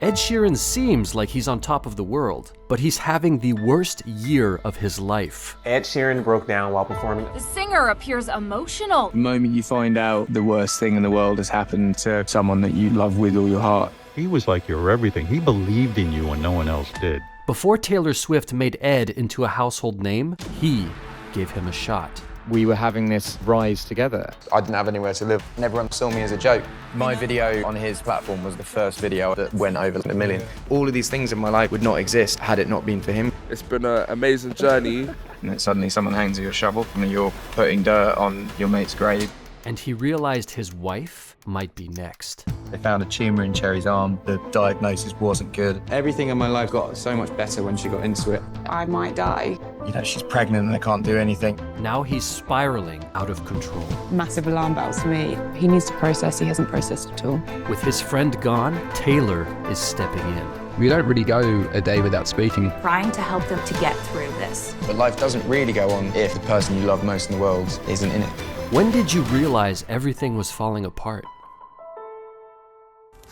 Ed Sheeran seems like he's on top of the world, but he's having the worst year of his life. Ed Sheeran broke down while performing. The singer appears emotional. The moment you find out the worst thing in the world has happened to someone that you love with all your heart. He was like your everything. He believed in you when no one else did. Before Taylor Swift made Ed into a household name, he gave him a shot. We were having this rise together. I didn't have anywhere to live, and everyone saw me as a joke. My video on his platform was the first video that went over 1 million. All of these things in my life would not exist had it not been for him. It's been an amazing journey. And then suddenly someone hangs you a shovel and you're putting dirt on your mate's grave. And he realized his wife might be next. They found a tumour in Cherry's arm. The diagnosis wasn't good. Everything in my life got so much better when she got into it. I might die. You know, she's pregnant and they can't do anything. Now he's spiraling out of control. Massive alarm bells for me. He needs to process. He hasn't processed at all. With his friend gone, Taylor is stepping in. We don't really go a day without speaking. Trying to help them to get through this. But life doesn't really go on if the person you love most in the world isn't in it. When did you realize everything was falling apart?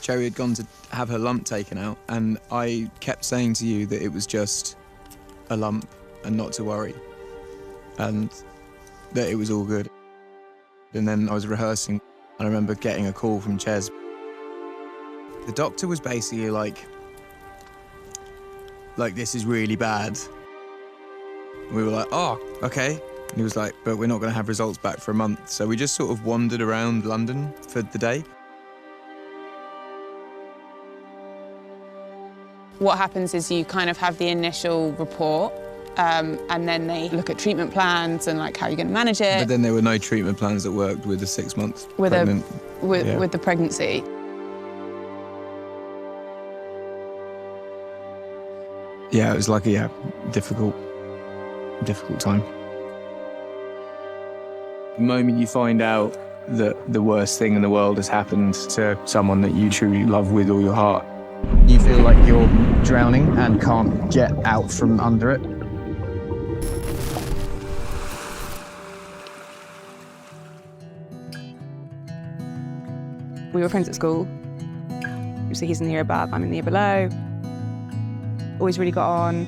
Cherry had gone to have her lump taken out, and I kept saying to you that it was just a lump and not to worry, and that it was all good. And then I was rehearsing, and I remember getting a call from Ches. The doctor was basically like, this is really bad. We were like, oh, okay. And he was like, but we're not going to have results back for a month. So we just sort of wandered around London for the day. What happens is you kind of have the initial report, and then they look at treatment plans and like how you're going to manage it. But then there were no treatment plans that worked with the 6 months with pregnant. With the pregnancy. Yeah, it was like a difficult time. The moment you find out that the worst thing in the world has happened to someone that you truly love with all your heart, You feel like you're drowning and can't get out from under it. We were friends at school. So he's in the year above, I'm in the year below. Always really got on.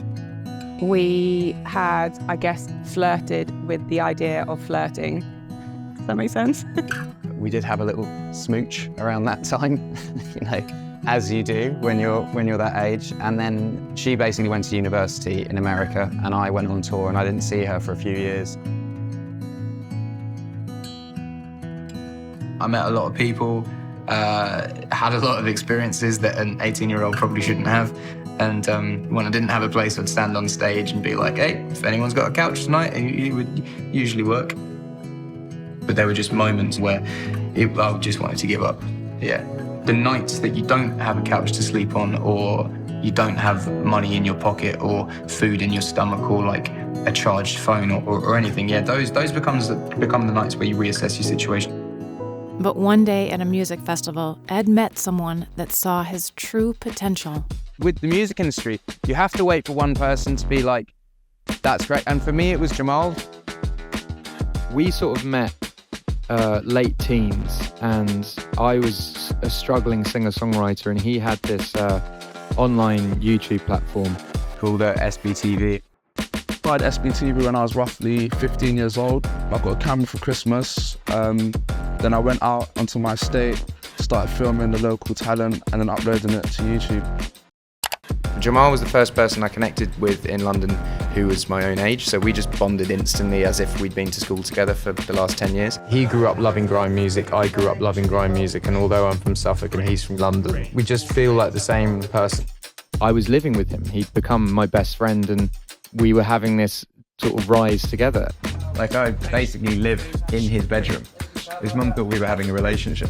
We had, I guess, flirted with the idea of flirting. Does that make sense? We did have a little smooch around that time, you know, as you do when you're that age. And then she basically went to university in America and I went on tour and I didn't see her for a few years. I met a lot of people, had a lot of experiences that an 18-year-old probably shouldn't have. And when I didn't have a place, I'd stand on stage and be like, hey, if anyone's got a couch tonight, it would usually work. But there were just moments where I just wanted to give up, yeah. The nights that you don't have a couch to sleep on, or you don't have money in your pocket, or food in your stomach, or like a charged phone, or anything, yeah, those become the nights where you reassess your situation. But one day at a music festival, Ed met someone that saw his true potential. With the music industry, you have to wait for one person to be like, that's great. And for me, it was Jamal. We sort of met late teens, and I was a struggling singer-songwriter, and he had this online YouTube platform called SBTV. I had SBTV when I was roughly 15 years old. I got a camera for Christmas. Then I went out onto my estate, started filming the local talent, and then uploading it to YouTube. Jamal was the first person I connected with in London who was my own age, so we just bonded instantly as if we'd been to school together for the last 10 years. He grew up loving grime music, I grew up loving grime music, and although I'm from Suffolk and he's from London, we just feel like the same person. I was living with him. He'd become my best friend, and we were having this sort of rise together. Like, I basically lived in his bedroom. His mum thought we were having a relationship.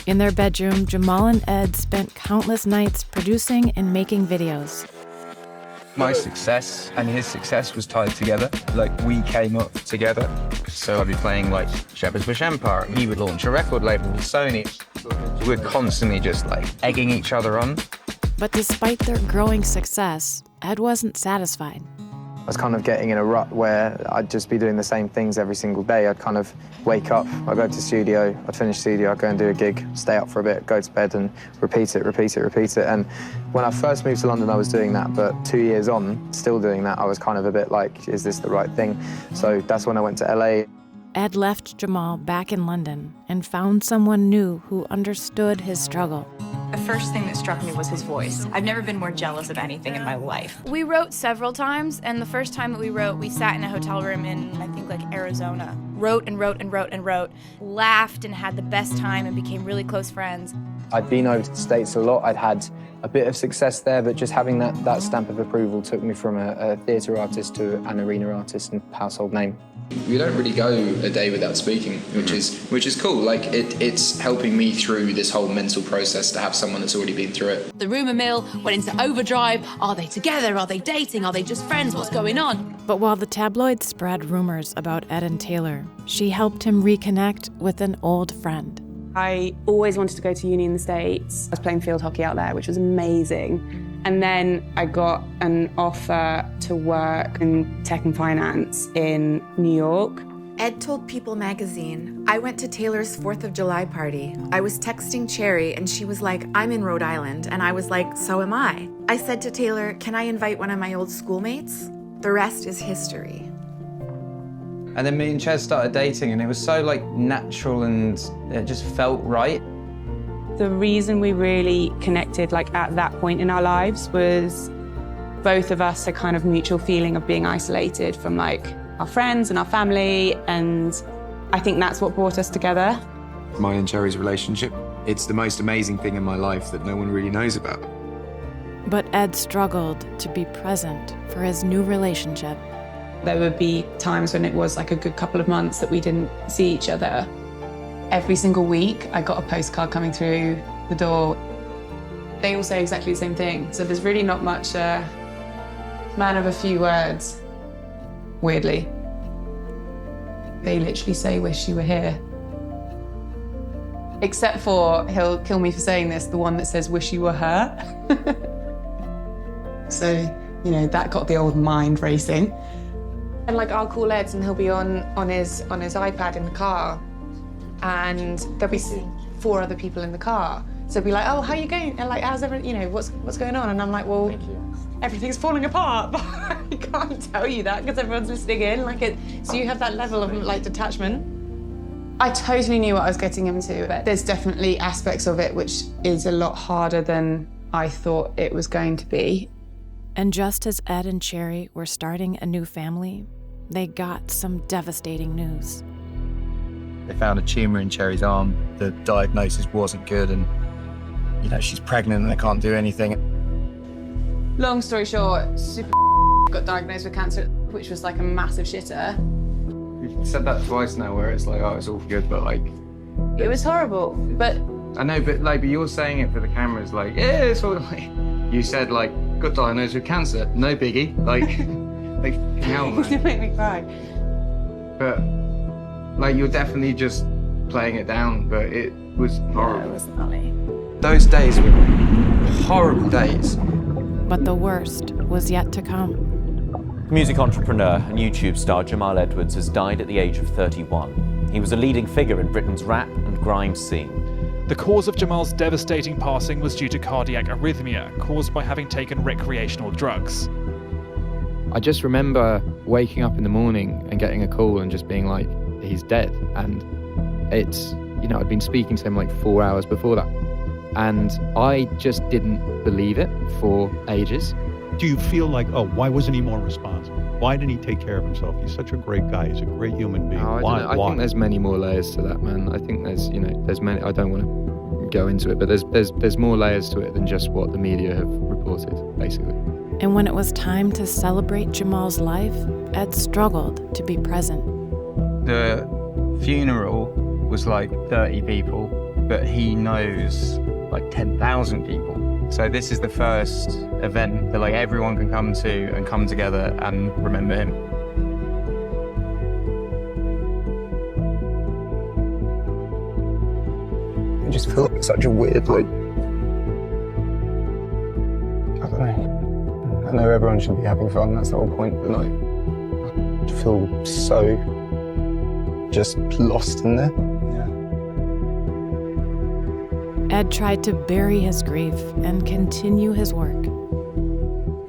In their bedroom, Jamal and Ed spent countless nights producing and making videos. My success and his success was tied together. Like, we came up together. So I'd be playing like Shepherd's Bush Empire. He would launch a record label with Sony. We're constantly just like egging each other on. But despite their growing success, Ed wasn't satisfied. I was kind of getting in a rut where I'd just be doing the same things every single day. I'd kind of wake up, I'd go to the studio, I'd finish the studio, I'd go and do a gig, stay up for a bit, go to bed and repeat it. And when I first moved to London, I was doing that, but 2 years on, still doing that, I was kind of a bit like, is this the right thing? So that's when I went to LA. Ed left Jamal back in London and found someone new who understood his struggle. The first thing that struck me was his voice. I've never been more jealous of anything in my life. We wrote several times, and the first time that we wrote, we sat in a hotel room in, I think, like Arizona. Wrote and wrote and wrote and wrote, laughed and had the best time and became really close friends. I'd been over to the States a lot. I'd had a bit of success there, but just having that stamp of approval took me from a theatre artist to an arena artist and household name. We don't really go a day without speaking, which is cool. Like it's helping me through this whole mental process to have someone that's already been through it. The rumour mill went into overdrive. Are they together? Are they dating? Are they just friends? What's going on? But while the tabloids spread rumors about Ed and Taylor, she helped him reconnect with an old friend. I always wanted to go to uni in the States. I was playing field hockey out there, which was amazing. And then I got an offer to work in tech and finance in New York. Ed told People magazine, I went to Taylor's 4th of July party. I was texting Cherry and she was like, I'm in Rhode Island. And I was like, so am I. I said to Taylor, can I invite one of my old schoolmates? The rest is history. And then me and Ches started dating, and it was so like natural and it just felt right. The reason we really connected like at that point in our lives was both of us a kind of mutual feeling of being isolated from like our friends and our family, and I think that's what brought us together. Mine and Cherry's relationship, it's the most amazing thing in my life that no one really knows about. But Ed struggled to be present for his new relationship. There would be times when it was like a good couple of months that we didn't see each other. Every single week, I got a postcard coming through the door. They all say exactly the same thing, so there's really not much man of a few words, weirdly. They literally say, wish you were here. Except for, he'll kill me for saying this, the one that says, wish you were her. So, you know, that got the old mind racing. And like, I'll call Ed and he'll be on his iPad in the car, and there'll be 4 other people in the car. So he'll be like, oh, how are you going? And like, how's everything, you know, what's going on? And I'm like, well, everything's falling apart, but I can't tell you that because everyone's listening in. Like so you have that level of like detachment. I totally knew what I was getting into, but there's definitely aspects of it which is a lot harder than I thought it was going to be. And just as Ed and Cherry were starting a new family, they got some devastating news. They found a tumour in Cherry's arm. The diagnosis wasn't good, and you know, she's pregnant and they can't do anything. Long story short, super got diagnosed with cancer, which was like a massive shitter. You've said that twice now, where it's like, oh, it's all good, but like... It was horrible, but... I know, but like, but you're saying it for the cameras, like, yeah, it's all like... You said, like, got diagnosed with cancer, no biggie, like hell, man. You make me cry. But, like, you're definitely just playing it down, but it was horrible. Yeah, it was funny. Those days were horrible days. But the worst was yet to come. Music entrepreneur and YouTube star Jamal Edwards has died at the age of 31. He was a leading figure in Britain's rap and grime scene. The cause of Jamal's devastating passing was due to cardiac arrhythmia caused by having taken recreational drugs. I just remember waking up in the morning and getting a call and just being like, he's dead. And it's, you know, I'd been speaking to him like 4 hours before that. And I just didn't believe it for ages. Do you feel like, oh, why wasn't he more responsible? Why didn't he take care of himself? He's such a great guy. He's a great human being. I think there's many more layers to that, man. I think there's, you know, there's many. I don't want to go into it, but there's more layers to it than just what the media have reported, basically. And when it was time to celebrate Jamal's life, Ed struggled to be present. The funeral was like 30 people, but he knows like 10,000 people. So this is the first event that like everyone can come to and come together and remember him. I just feel like such a weird, like, I don't know. I know everyone should be having fun, that's the whole point, but like, I feel so just lost in there. Ed tried to bury his grief and continue his work.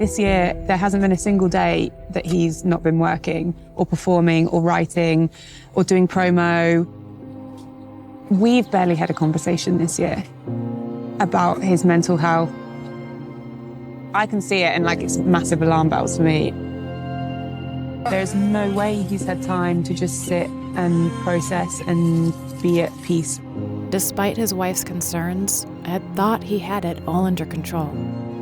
This year, there hasn't been a single day that he's not been working or performing or writing or doing promo. We've barely had a conversation this year about his mental health. I can see it and like it's massive alarm bells for me. There's no way he's had time to just sit and process and be at peace. Despite his wife's concerns, Ed thought he had it all under control.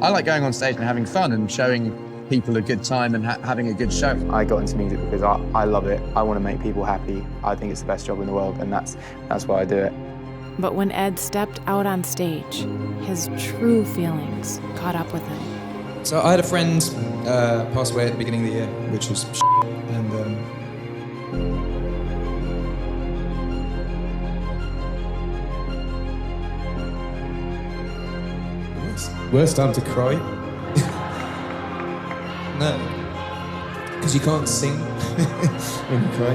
I like going on stage and having fun and showing people a good time and having a good show. I got into music because I love it. I want to make people happy. I think it's the best job in the world, and that's why I do it. But when Ed stepped out on stage, his true feelings caught up with him. So I had a friend pass away at the beginning of the year, which was and worst time to cry? No, because you can't sing when you cry.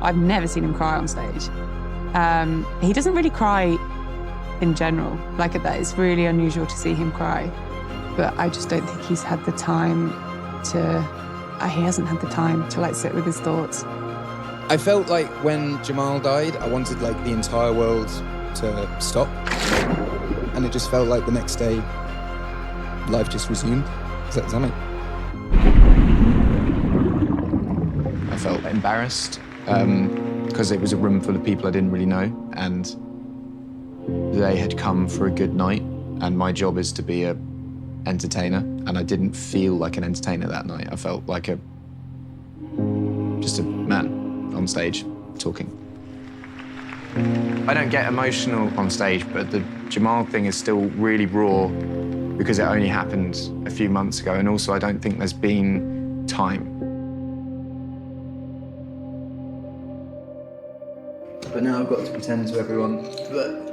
I've never seen him cry on stage. He doesn't really cry in general. Like that, it's really unusual to see him cry. But I just don't think he's had the time to, he hasn't had the time to like sit with his thoughts. I felt like when Jamal died, I wanted like the entire world to stop. And it just felt like the next day, life just resumed. Does that make? I felt embarrassed because it was a room full of people I didn't really know, and they had come for a good night, and my job is to be an entertainer, and I didn't feel like an entertainer that night. I felt like just a man on stage talking. I don't get emotional on stage, but the Jamal thing is still really raw because it only happened a few months ago, and also I don't think there's been time. But now I've got to pretend to everyone that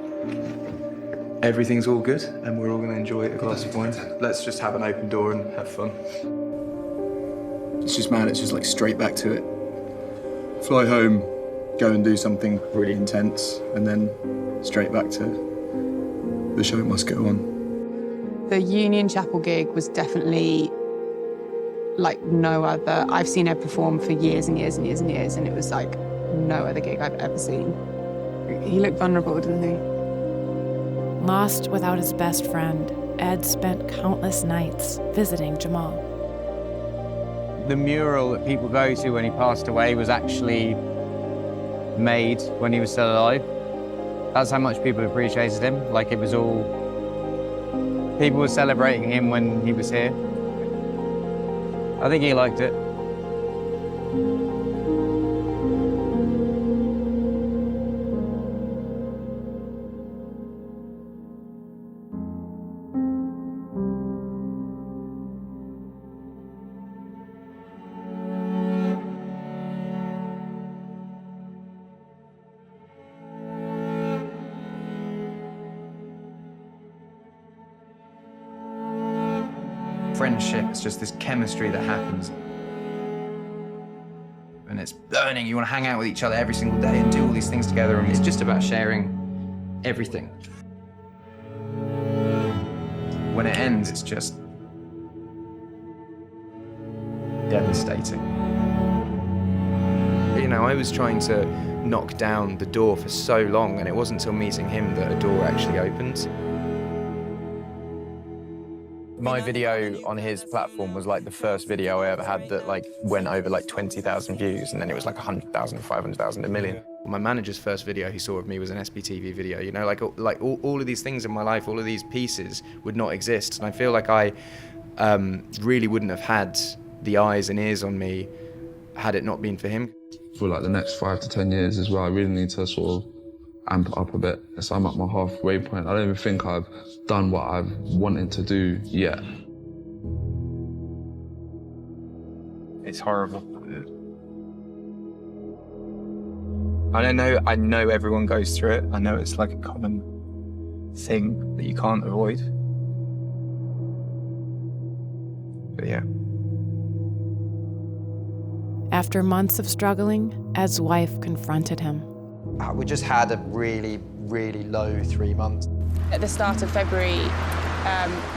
everything's all good and we're all going to enjoy a glass of wine. Let's just have an open door and have fun. It's just mad, it's just like straight back to it. Fly home, go and do something really intense, and then straight back to the show must go on. The Union Chapel gig was definitely like no other. I've seen Ed perform for years and years and years and years, and it was like no other gig I've ever seen. He looked vulnerable, didn't he? Lost without his best friend, Ed spent countless nights visiting Jamal. The mural that people go to when he passed away was actually made when he was still alive. That's how much people appreciated him. Like it was all, people were celebrating him when he was here. I think he liked it. Friendship, it's just this chemistry that happens. And it's burning, you want to hang out with each other every single day and do all these things together, and it's just about sharing everything. When it ends, it's just devastating. You know, I was trying to knock down the door for so long, and it wasn't until meeting him that a door actually opened. My video on his platform was like the first video I ever had that like went over like 20,000 views, and then it was like 100,000, 500,000, a million. My manager's first video he saw of me was an SBTV video, you know, like all of these things in my life, all of these pieces would not exist. And I feel like I really wouldn't have had the eyes and ears on me had it not been for him. For like the next 5 to 10 years as well, I really need to sort of amp it up a bit. So I'm at my halfway point. I don't even think I've done what I've wanted to do yet. It's horrible. I know everyone goes through it. I know it's like a common thing that you can't avoid. Exactly, yeah. After months of struggling, Ed's wife confronted him. We just had a really, really low 3 months. At the start of February,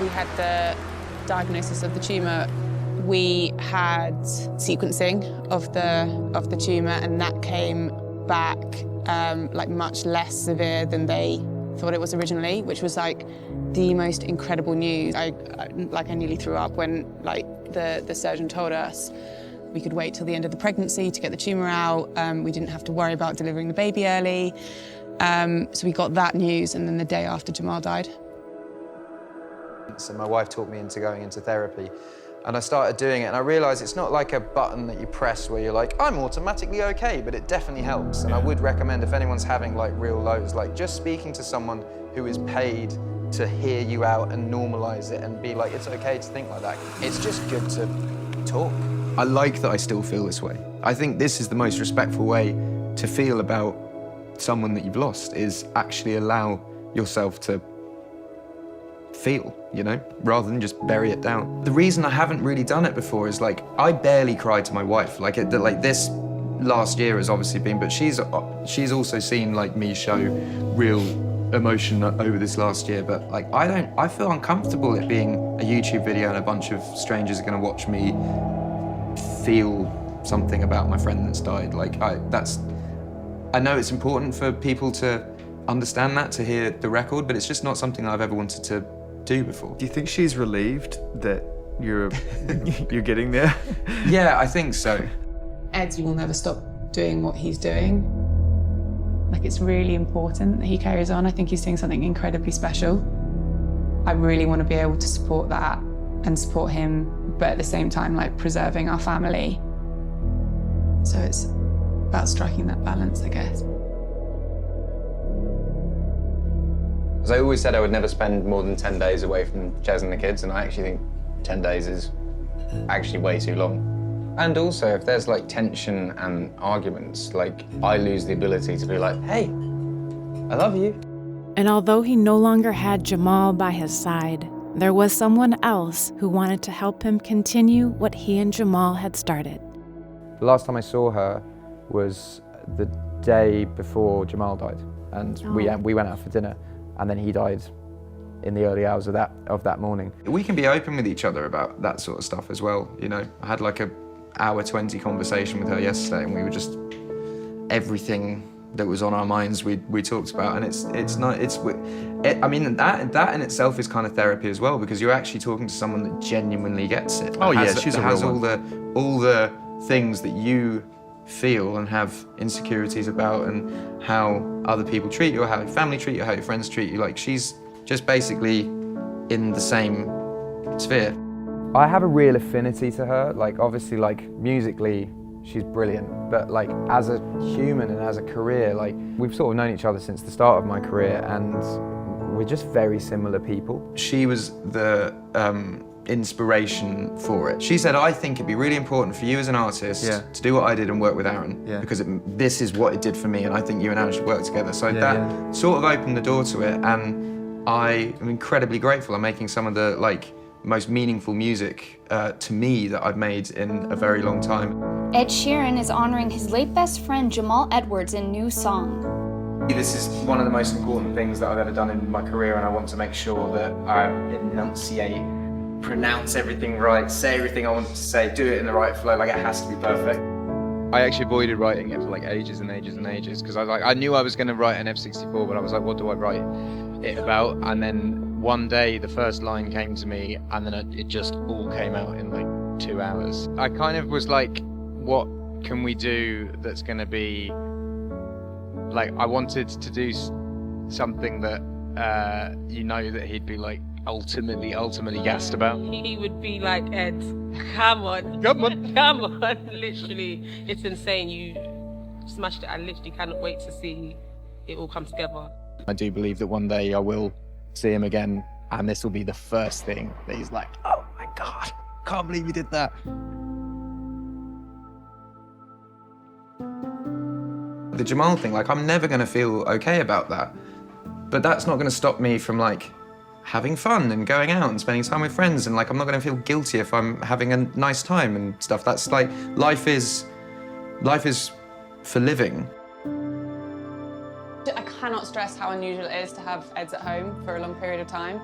we had the diagnosis of the tumour. We had sequencing of the tumour, and that came back like much less severe than they thought it was originally, which was like the most incredible news. I nearly threw up when the surgeon told us we could wait till the end of the pregnancy to get the tumour out. We didn't have to worry about delivering the baby early. So we got that news, and then the day after Jamal died. So my wife talked me into going into therapy, and I started doing it, and I realised it's not like a button that you press where you're like, I'm automatically okay, but it definitely helps. And I would recommend, if anyone's having like real lows, like just speaking to someone who is paid to hear you out and normalise it and be like, it's okay to think like that. It's just good to talk. I like that I still feel this way. I think this is the most respectful way to feel about someone that you've lost, is actually allow yourself to feel, you know, rather than just bury it down. The reason I haven't really done it before is like, I barely cried to my wife. Like this last year has obviously been, but she's also seen like me show real emotion over this last year. But like, I feel uncomfortable it being a YouTube video and a bunch of strangers are gonna watch me feel something about my friend that's died. Like I know it's important for people to understand that, to hear the record, but it's just not something I've ever wanted to do before. Do you think she's relieved that you're getting there? Yeah, I think so. Ed will never stop doing what he's doing. Like, it's really important that he carries on. I think he's doing something incredibly special. I really want to be able to support that and support him, but at the same time, like, preserving our family. So it's about striking that balance, I guess. As I always said, I would never spend more than 10 days away from Jez and the kids, and I actually think 10 days is actually way too long. And also, if there's like tension and arguments, like I lose the ability to be like, hey, I love you. And although he no longer had Jamal by his side, there was someone else who wanted to help him continue what he and Jamal had started. The last time I saw her was the day before Jamal died, and we went out for dinner, and then he died in the early hours of that morning. We can be open with each other about that sort of stuff as well, you know. I had like a hour 20 conversation with her yesterday, and we were just, everything that was on our minds we talked about, and I mean that in itself is kind of therapy as well, because you're actually talking to someone that genuinely gets it. Oh yeah, she's has all the things that you feel and have insecurities about, and how other people treat you, or how your family treat you, how your friends treat you. Like, she's just basically in the same sphere. I have a real affinity to her. Like, obviously, like, musically, she's brilliant, but like, as a human and as a career, like, we've sort of known each other since the start of my career, and we're just very similar people. She was the inspiration for it. She said, I think it'd be really important for you as an artist to do what I did and work with Aaron, because this is what it did for me, and I think you and Aaron should work together. So that sort of opened the door to it, and I am incredibly grateful. I'm making some of the like most meaningful music to me that I've made in a very long time. Ed Sheeran is honoring his late best friend Jamal Edwards' new song. This is one of the most important things that I've ever done in my career, and I want to make sure that I enunciate, pronounce everything right, say everything I want to say, do it in the right flow, like it has to be perfect. I actually avoided writing it for like ages and ages and ages, because I knew I was going to write an F64, but I was like, what do I write it about? And then one day the first line came to me, and then it just all came out in like 2 hours. I kind of was like, what can we do that's going to be, like, I wanted to do something that, you know, that he'd be like, ultimately gassed about. He would be like, Ed, come on. Literally, it's insane. You smashed it. I literally cannot wait to see it all come together. I do believe that one day I will see him again, and this will be the first thing that he's like, oh my God, can't believe you did that. The Jamal thing, like, I'm never gonna feel okay about that, but that's not gonna stop me from like having fun and going out and spending time with friends, and like I'm not going to feel guilty if I'm having a nice time and stuff. That's like life is for living. I cannot stress how unusual it is to have Eds at home for a long period of time.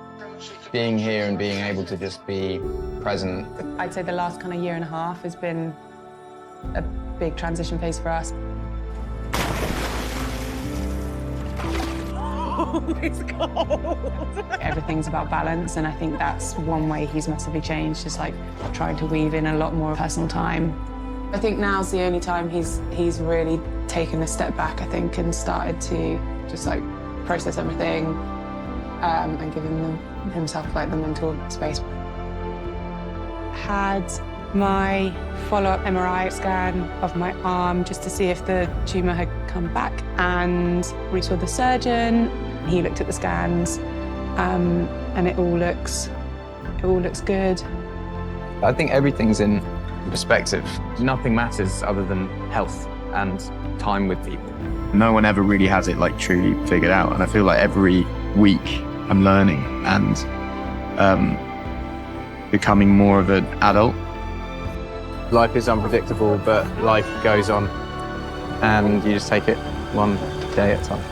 Being here and being able to just be present. I'd say the last kind of year and a half has been a big transition phase for us. Oh, it's cold. Everything's about balance, and I think that's one way he's massively changed, just like trying to weave in a lot more personal time. I think now's the only time he's really taken a step back, I think, and started to just like process everything and giving himself like the mental space. Had my follow-up MRI scan of my arm just to see if the tumour had come back, and we saw the surgeon. He looked at the scans, and it all looks good. I think everything's in perspective. Nothing matters other than health and time with people. No one ever really has it like truly figured out, and I feel like every week I'm learning and becoming more of an adult. Life is unpredictable, but life goes on, and you just take it one day at a time.